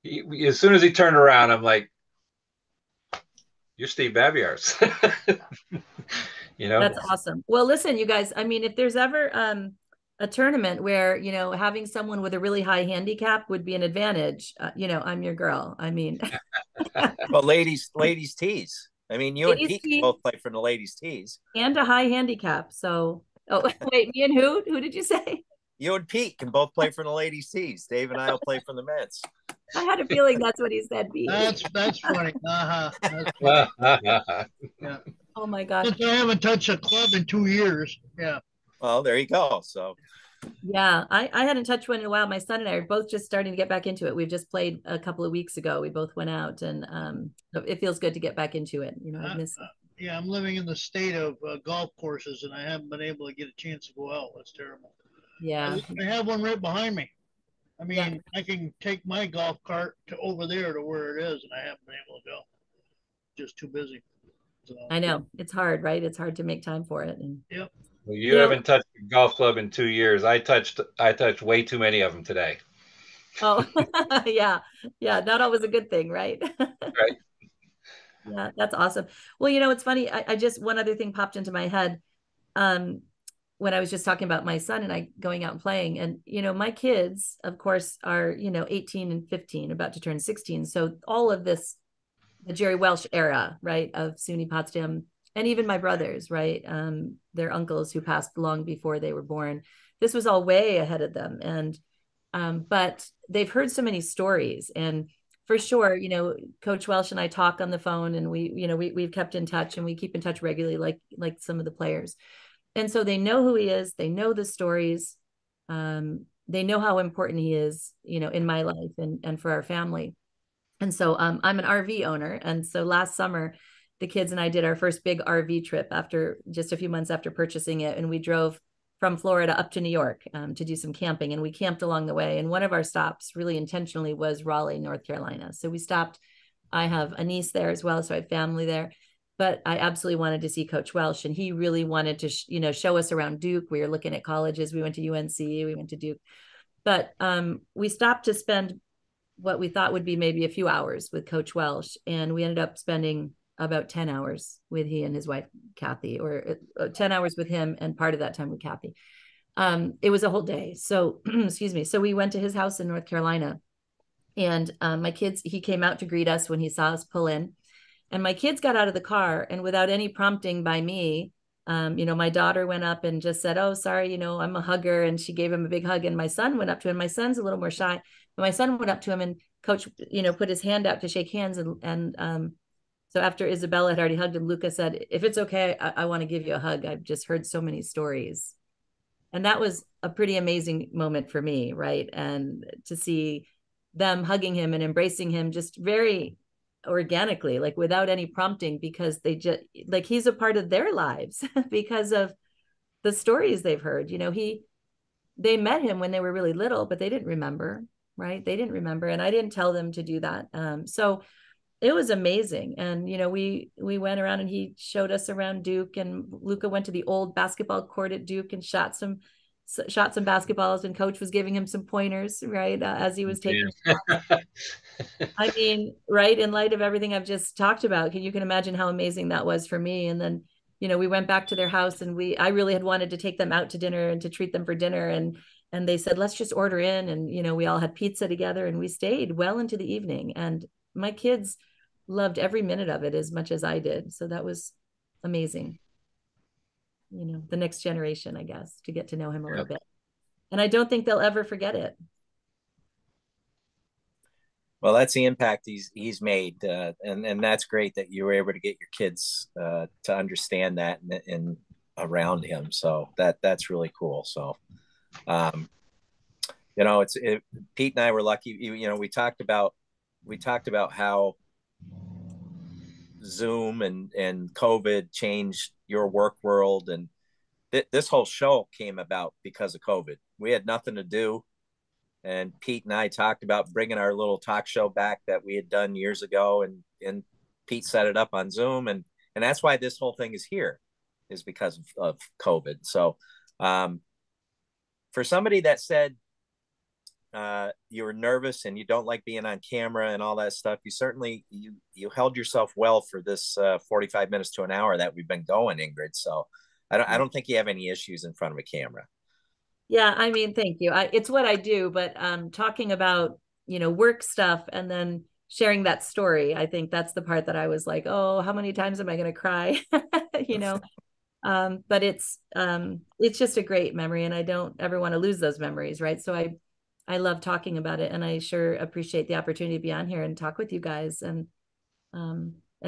as soon as he turned around, I'm like, "You're Steve Babiars." That's awesome. Well, listen, you guys, I mean, if there's ever a tournament where, having someone with a really high handicap would be an advantage, I'm your girl. I mean, well, ladies tees. I mean, you and Pete both play for the ladies tees. And a high handicap. So, wait, me and who? Who did you say? You and Pete can both play for the ladies tees. Dave and I will play for the men's. I had a feeling that's what he said, Pete. That's funny. That's funny. Yeah. Oh my gosh. Since I haven't touched a club in 2 years. Yeah. Well, there you go. So. Yeah, I hadn't touched one in a while. My son and I are both just starting to get back into it. We've just played a couple of weeks ago. We both went out, and it feels good to get back into it. I miss it. Yeah, I'm living in the state of golf courses, and I haven't been able to get a chance to go out. That's terrible. Yeah. I have one right behind me. I mean, I can take my golf cart to over there to where it is, and I haven't been able to go. Just too busy. So, I know. It's hard, right? It's hard to make time for it. And yep. Well, you haven't touched a golf club in 2 years. I touched way too many of them today. Oh, yeah. Yeah. Not always a good thing, right? Right. Yeah, that's awesome. Well, it's funny. I just, one other thing popped into my head. When I was just talking about my son and I going out and playing, and, my kids, of course, are, 18 and 15, about to turn 16. So all of this, the Jerry Welsh era, right, of SUNY Potsdam, and even my brothers, right, their uncles who passed long before they were born. This was all way ahead of them. And, but they've heard so many stories, and for sure, Coach Welsh and I talk on the phone, and we've kept in touch, and we keep in touch regularly, like some of the players. And so they know who he is. They know the stories. They know how important he is, in my life and for our family. And so I'm an RV owner. And so last summer, the kids and I did our first big RV trip after just a few months after purchasing it. And we drove from Florida up to New York to do some camping. And we camped along the way. And one of our stops really intentionally was Raleigh, North Carolina. So we stopped. I have a niece there as well. So I have family there. But I absolutely wanted to see Coach Welsh, and he really wanted to, show us around Duke. We were looking at colleges. We went to UNC, we went to Duke, but we stopped to spend what we thought would be maybe a few hours with Coach Welsh. And we ended up spending about 10 hours with he and his wife, Kathy, or 10 hours with him. And part of that time with Kathy. It was a whole day. So, excuse me. So we went to his house in North Carolina, and my kids, he came out to greet us when he saw us pull in. And my kids got out of the car, and without any prompting by me, my daughter went up and just said, "Oh, sorry, I'm a hugger." And she gave him a big hug. And my son went up to him. My son's a little more shy, but my son went up to him, and Coach, put his hand out to shake hands. And so after Isabella had already hugged him, Luca said, "If it's okay, I want to give you a hug. I've just heard so many stories." And that was a pretty amazing moment for me, right? And to see them hugging him and embracing him just very organically, like without any prompting, because they just, like, he's a part of their lives because of the stories they've heard. They met him when they were really little, but they didn't remember, right? They didn't remember. And I didn't tell them to do that. So it was amazing. And, we went around, and he showed us around Duke, and Luca went to the old basketball court at Duke and shot some basketballs, and Coach was giving him some pointers, right, as he was taking. I mean, right, in light of everything I've just talked about, you can imagine how amazing that was for me. And then, we went back to their house, and I really had wanted to take them out to dinner and to treat them for dinner, and they said, "Let's just order in." And we all had pizza together, and we stayed well into the evening, and my kids loved every minute of it as much as I did. So that was amazing. The next generation, I guess, to get to know him a little bit. And I don't think they'll ever forget it. Well, that's the impact he's made. And that's great that you were able to get your kids to understand that and around him. So that's really cool. So, Pete and I were lucky. We talked about how Zoom and COVID changed your work world, and this whole show came about because of COVID. We had nothing to do. and Pete and I talked about bringing our little talk show back that we had done years ago, and Pete set it up on Zoom, and that's why this whole thing is here, is because of COVID. So for somebody that said you were nervous and you don't like being on camera and all that stuff, you certainly you held yourself well for this 45 minutes to an hour that we've been going, Ingrid. So I don't think you have any issues in front of a camera. Yeah, I mean, thank you. It's what I do, but talking about, work stuff and then sharing that story, I think that's the part that I was like, oh, how many times am I going to cry? But it's just a great memory, and I don't ever want to lose those memories, right? So I love talking about it, and I sure appreciate the opportunity to be on here and talk with you guys and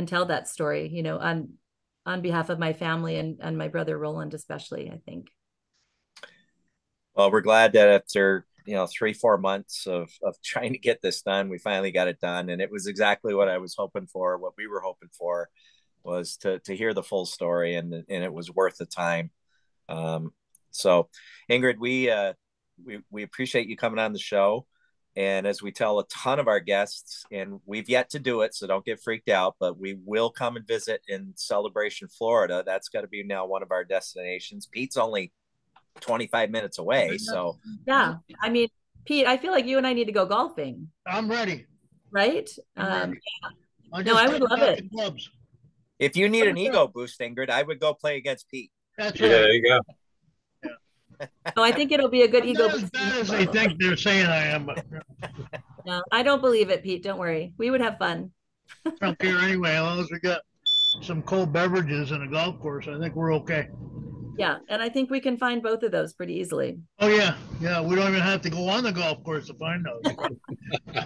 tell that story, on behalf of my family and my brother Roland especially, I think. Well, we're glad that after 3-4 months of trying to get this done, we finally got it done, and it was exactly what I was hoping for. What we were hoping for was to hear the full story, and it was worth the time. So, Ingrid, we appreciate you coming on the show, and as we tell a ton of our guests, and we've yet to do it, so don't get freaked out, but we will come and visit in Celebration, Florida. That's got to be now one of our destinations. Pete's only 25 minutes away, so yeah, I mean, Pete, I feel like you and I need to go golfing. I'm ready. Right? I'm ready. Yeah. No, I would love it. Clubs. If you need an ego boost, Ingrid, I would go play against Pete. That's right. There you go. No, I think it'll be a good ego boost. As bad as they think they're saying I am, but no, I don't believe it, Pete. Don't worry. We would have fun. I don't care anyway, as long as we got some cold beverages and a golf course, I think we're okay. Yeah, and I think we can find both of those pretty easily. Oh yeah, we don't even have to go on the golf course to find those.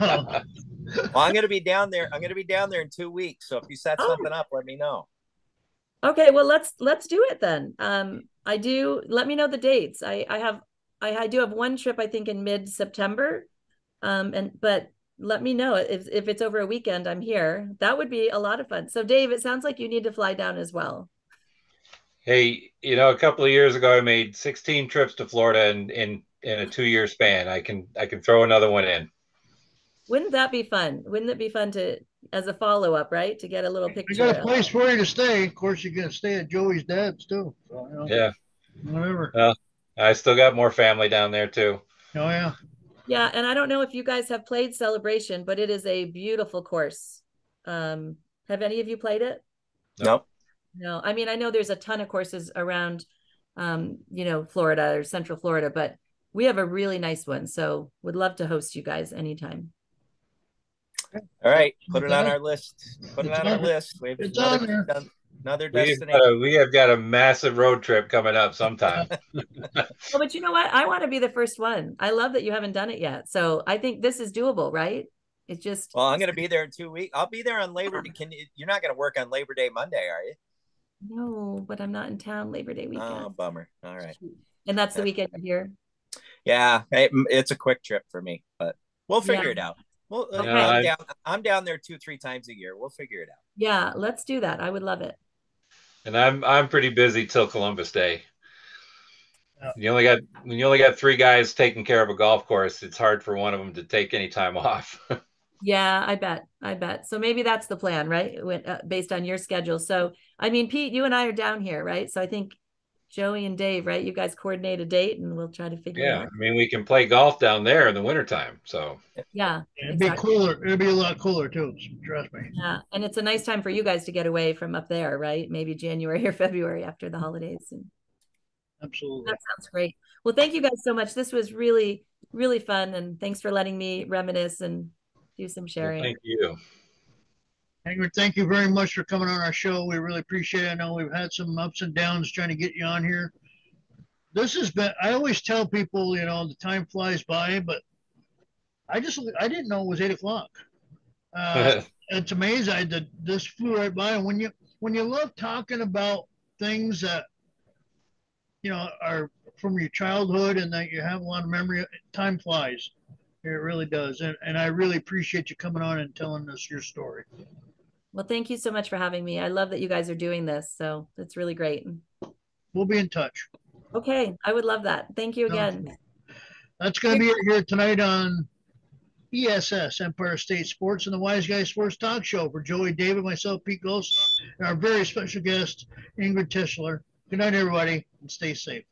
Well, I'm going to be down there. I'm going to be down there in 2 weeks. So if you set something up, let me know. Okay, well let's do it then. I do. Let me know the dates. I do have one trip, I think, in mid-September, but let me know if it's over a weekend. I'm here. That would be a lot of fun. So Dave, it sounds like you need to fly down as well. Hey, a couple of years ago, I made 16 trips to Florida in a 2-year span. I can throw another one in. Wouldn't that be fun? Wouldn't it be fun as a follow-up, right? To get a little picture. I got a place for you to stay. Of course, you're going to stay at Joey's dad's too. So, yeah. Whatever. Well, I still got more family down there too. Oh yeah. Yeah, and I don't know if you guys have played Celebration, but it is a beautiful course. Have any of you played it? Nope. No, I mean, I know there's a ton of courses around, Florida or Central Florida, but we have a really nice one. So would love to host you guys anytime. All right. Put it on our list. Put it on our list. We have another destination. We have got a massive road trip coming up sometime. Well, but you know what? I want to be the first one. I love that you haven't done it yet. So I think this is doable, right? It's just. Well, I'm going to be there in 2 weeks. I'll be there on Labor Day. You're not going to work on Labor Day Monday, are you? No, but I'm not in town Labor Day weekend. Oh, bummer. All right. And that's the weekend you're here? Yeah, it's a quick trip for me, but we'll figure it out. Well, okay. I'm down there 2-3 times a year. We'll figure it out. Yeah, let's do that. I would love it. And I'm pretty busy till Columbus Day. When you only got 3 guys taking care of a golf course, it's hard for one of them to take any time off. Yeah, I bet. So maybe that's the plan, right? Based on your schedule. So, I mean, Pete, you and I are down here, right? So I think Joey and Dave, right? You guys coordinate a date and we'll try to figure it out. Yeah, I mean, we can play golf down there in the wintertime. So yeah, it'd be cooler. It'd be a lot cooler too. Trust me. Yeah, and it's a nice time for you guys to get away from up there, right? Maybe January or February after the holidays. Absolutely. That sounds great. Well, thank you guys so much. This was really, really fun, and thanks for letting me reminisce and do some sharing. Thank you. Ingrid, thank you very much for coming on our show. We really appreciate it. I know we've had some ups and downs trying to get you on here. This has been, I always tell people, the time flies by, but I didn't know it was 8 o'clock. It's amazing. This flew right by. And when you love talking about things that, are from your childhood and that you have a lot of memory, time flies. It really does. And I really appreciate you coming on and telling us your story. Well, thank you so much for having me. I love that you guys are doing this. So it's really great. We'll be in touch. Okay. I would love that. Thank you again. That's going to be it here tonight on ESS, Empire State Sports, and the Wise Guy Sports Talk Show. For Joey David, myself, Pete Gossaw, and our very special guest, Ingrid Tischler. Good night, everybody, and stay safe.